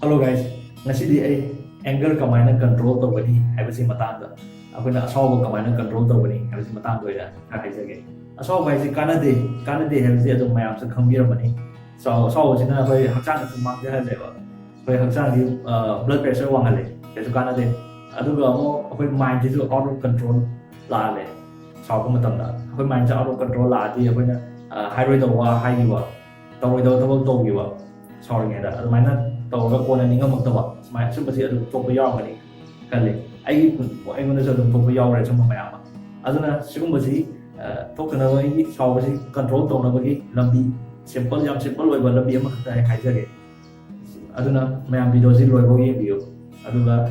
Hello guys, ngasi ay anger kamaina control to bani habisi matang da. Akoina asaw kamaina control to bani habisi matang do ya. Hai jage. Asaw bai si kanade habisi adum mayam sa khambira bani. So sina hoi hakchang su mang ja le ba. Hoi hakchang di blood pressure wang le. Kesu kanade. Aduga mo hoi mind ji out of control la le. So ko matam da. Hoi mind ja out of control la di akoina high rate wa high wa. Tawai do to gi wa. Sorry ngai da. Adumai tàu các con này ngâm tàu mà chúng ta sẽ được phục vụ nhau này cái này anh muốn nói rằng phục vụ nhau này trong mọi mà anh nói chúng ta sẽ phục vụ nó cái sau cái control tàu nó cái làm gì simple rồi và làm gì mà cái hay cái anh nói mấy video sẽ rồi bao nhiêu video anh nói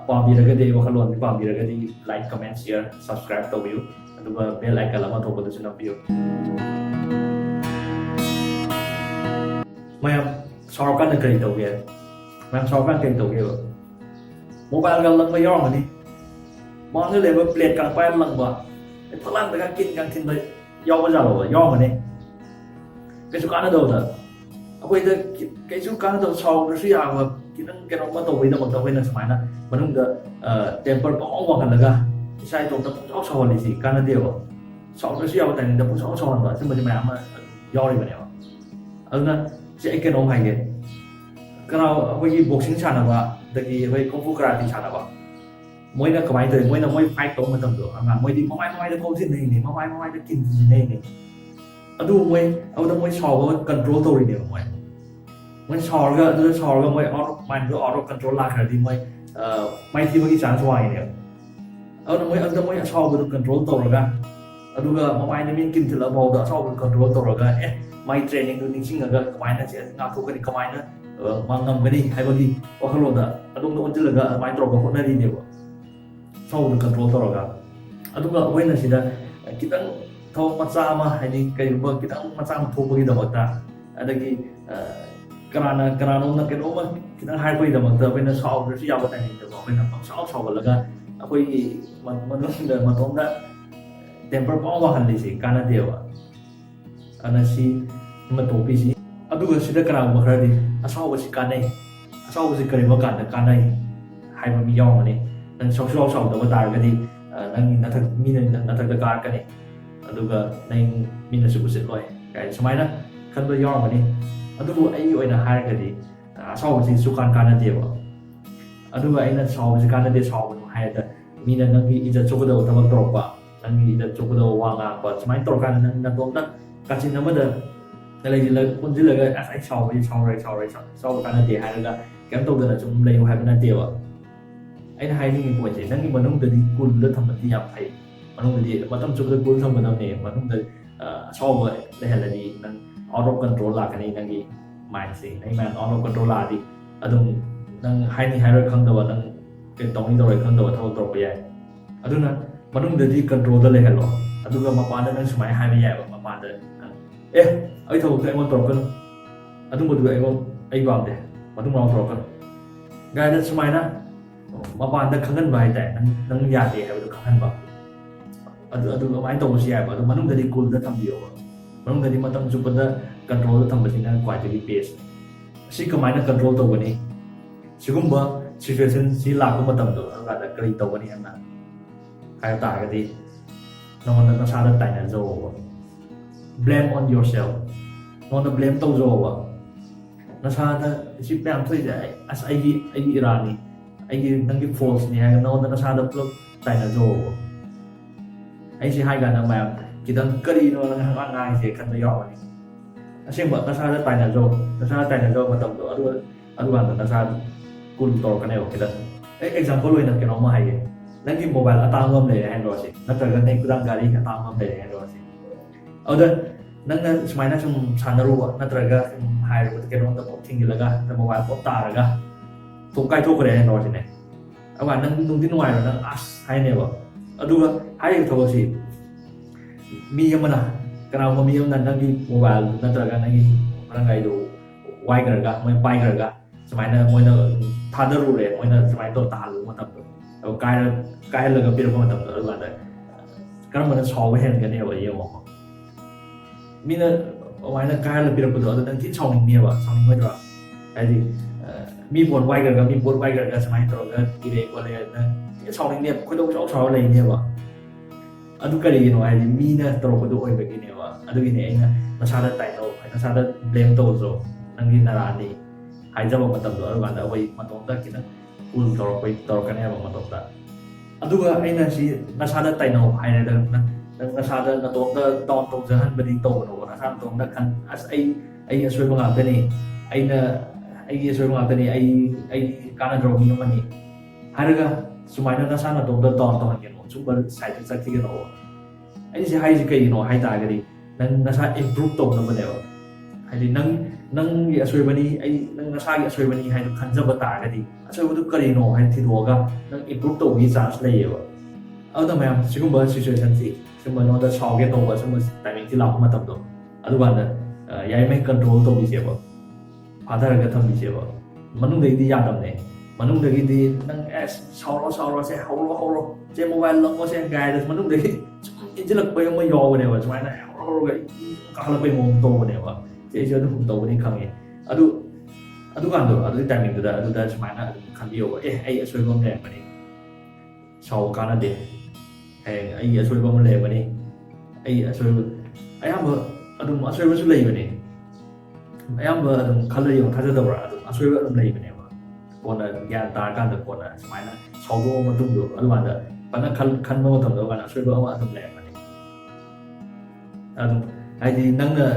bao nhiêu cái điều khác luôn bao nhiêu cái gì like comment share subscribe tàu view anh nói bell icon là mà thuộc vào trong video mấy sau cái này kỹ đầu kia, mang sau cái kỹ đầu kia, mobile gần lần bây giờ mà đi, mọi người đều bị càng quay lần bữa, thằng lan tới càng kinh đấy, do bây giờ rồi, do mà đi, cái số cá nó đâu rồi, bây giờ cái số cá nó đâu sau nó suy giảm và cái nó bắt đầu bây giờ bắt đầu bây giờ smart na, mình không được temper bỏ qua cái là cái sai trong tập sáu sau là gì, cá nó đều, sau nó suy giảm thành tập sáu sau rồi, chứ mình mà do đi mà nè, sẽ cái nông hành này, cái nào với cái boxing channel và cái với công phu karate channel và mỗi là cái từ mỗi là mỗi fight tổ mà tầm được, mà mỗi đi mỗi là câu chuyện này này, mỗi là kinh gì này, ở đâu mỗi sò với control tôi đi được mỗi sò cái mỗi mind cái auto control là cái gì mấy thì cái channel xoay này, ở đâu mỗi sò với control tôi rồi cả, ở đâu cái mỗi mình kinh thì là bao đó sò với control tôi rồi cả my training tu ningsing aga kamaina che ngaku kani kamaina mangam gani haibagi wakaloda adung on tilaga my drop ko nari ne ba sau du control toroga aduga wena sida kitang thau macha ma hani kai ba kitang macha ma thobagi da bakta adagi karana na keno ma kitang hai bai da bakta wena sau du ya ba tani da ba wena sau laga akoi manung da matom da temper pa wa han li si kana dewa anasi matopi si aduga sida kana ma khara di asaw si kanai asaw si kare ma kan kanai hai ma mi yaw ne nang sau da ba tar ga di nang na thak mi na thak da kar ka ne aduga nang mi na su sit loi kai samai na kan ba yaw ma ne aduga ai oina har ga di asaw si su kan kana de ba aduga ai na saw si kana de saw no hai da mi na nang gi ija chok da ta ba tor ba nang gi da chok da wa nga ba samai tor kan nang na dom da kasi nama da nalai jila pun jila ga asai sau kana dia hai ga kem to da chung lei hai bana dia wa ai hai ni ko je nang ni manung da di kul da tham ti ya phai manung di matam chu da kul tham bana ne manung da sau wa le hala di nang auto control la ka ni nang gi mind si nai man auto control la di adum nang hai ni hai ra khang da wa nang ke tong ni da ra khang da wa thau to pa ya aduna manung da di control da le halo aduga mapan da nang sumai hai ba ya ba mapan da ai thầu cái anh toro kan adung bodu ai bam de adung mau toro kan gai da smai na ma ban da khangan bai ta nang ya de ha da khangan ba adu mai to si ya ba manung da di kul da tham dio manung da di matam su da control da tham ba sina kwai da di pace si ka mai na control to bani sigumba situation si la ko matam do ga da kri to bani na hai ta ga di no na sa da tai na zo blame on yourself nó blame tao rồi à nó sao ta chỉ blame thôi vậy as ai irani ai năng cái false này nó sao được lúc tại là rồi ai chỉ hai cái nào mà chỉ đang cái nó ăn ngay thì cần phải dọn này xem vợ nó sao được tại là rồi mà tầm đó anh bạn nó sao cùn to cái này cái đó example luôn là cái nó mà hay năng cái mobile ở tao ngâm này Android sih nó trở thành cái đang gari cái tao ngâm này Android sih ada nang semaina sum sanaruwa natraga hai ro ke ron ta pop thing laga ta mobile pop ta raga to kai to kare no sine awa nang dung tin wai ro nang as hai ne ba aduga hai tho si mi yamana kana ma mi yamna nang gi mobile natraga nang gi rangai do wai ga mai pai ga semaina moi na thadaru re moi na semai to ta lu ma ta kai laga pir ko ma ta ro ba da kana ma so we hen ga ne ba ye mo mina wai na kai la pir ko do da tin chong ni ba chong ni mai ra ai di มีบทไว้กันมีบทไว้กันสมัยตอนนั้นอีเด็กก็เลยนะชาวเนี่ยคนต้องชาวอะไรเนี่ยวะอันทุกกรณีเนาะไอ้มีเนี่ยตลกตัวไอ้แบบนี้วะอันทุกอย่างเนี่ยนะชาติไต่โตนะชาติเบลมโตโซนั่งกินนารานีหายใจบอกมาตลอดวันเอาไว้มาตรงนั้นกินนะกูตลกไปตลกกันเนี่ยบอกมาตรงนั้นอันทุกไอ้นั่นสินะชาติไต่โนหายในเดิมนะนะชาตินะตรงนั้นตอนตรงจะหันไปดีโตโนนะชาติตรงนั้นกันไอ้ช่วยมึงอ่ะเป็นนี่ไอ้เนี่ยไอ้ช่วยมึงอ่ะเป็นนี่ไอ้การนั่งรอมีมันนี่หายเลยกันสมัยนั้นนะชาติตรงนั้นตอนกันเนาะชุบมันใส่สักทีกันเนาะไอ้ที่ให้จะกี่เนาะให้ตายกันดินั่งนะชาติ improve ตรงนั้นมาแล้วให้ดินั่งอย่าช่วยมันนี่ไอ้นั่งนะชาติอย่าช่วยมันนี่ให้ทุกขันจะบัตายกันดิช่วยทุกกรณีเนาะให้ที่ตัวก็นั่ง improve ตรงนี้จะเลยว่ะเอาทำไมอ่ะชิคกี้พายsituation สิชิคกี้พายเนาะจะชอบกันตรงว่าชิคกี้พายแต่ไม่ที่เรามาทำตรงอันทุกวันเนี่ยย้ายไม่ control ตรงนี้เสียบ่พาทางกันทำนี้เสียบ่มันต้องได้ดีอย่างนั้นเนี่ยมันต้องได้ดีนั่งชาวเราเสียเขาเจ้าโมบายลงก็เสียกายแต่มันต้องได้อินเทอร์เน็ตไปยังไม่ยอมเนี่ยว่ะสมัยนั้นเราก็kalauไปมองโตเนี่ยว่ะเจ้าเจ้าต้องโตนี่ครั้งนี้aduh kan tuh aduh timing tuh dah semaina kan dia ai asal gom le mani sau kana de ai asal gom le mani ai asal ai am aduh asal asal le mani ai am aduh kalau yang thada da ra aduh asal le mani wa kona yan ta kan da kona semaina sau gom ma tung do aduh kan da pana kan mo tam do kan asal gom ma tum le mani aduh ai di nang na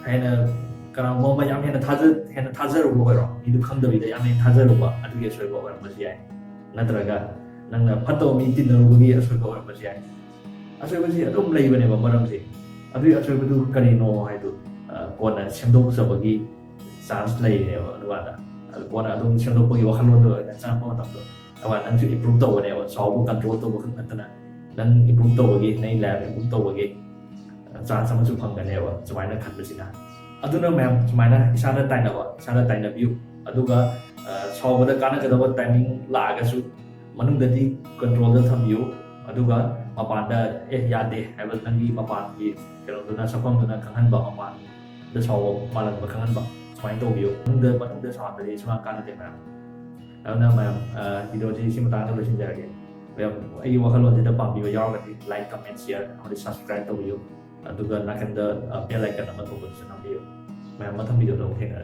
ai na karena mau banyak yang tazer rupa orang hidup kang dari yang tazer rupa aduh ya soal orang masih ya nanti raga nang patau mintin rupa dia soal orang masih ya asal masih aduh mulai bane bamaram sih aduh asal itu karino itu kona siamdo sebagai sans lay ne wala kona aduh siamdo pergi wakal lo dan sama mau tak tu awan nanti improve tau ne soal bukan control tau bukan antara dan improve tau bagi naik lab improve tau bagi sans sama supang kan ne wa semuanya kan bersih aduna ma'am sumaina isada taina view aduga sawbada kana kadaba timing laagasu manungdadi control da thambiyo aduga mapanda yade haiba nangi mapan gi keloduna sapam duna kangan ba mapan da saw malan ba kangan ba sumain to view manungda sawbadi suma kana de ma'am aduna ma'am video ji simata da losin jage ai wakalo da pambi ba yawgati like comment share and subscribe to view aduga nakanda bell icon nama to button na video. May matang video daw kaya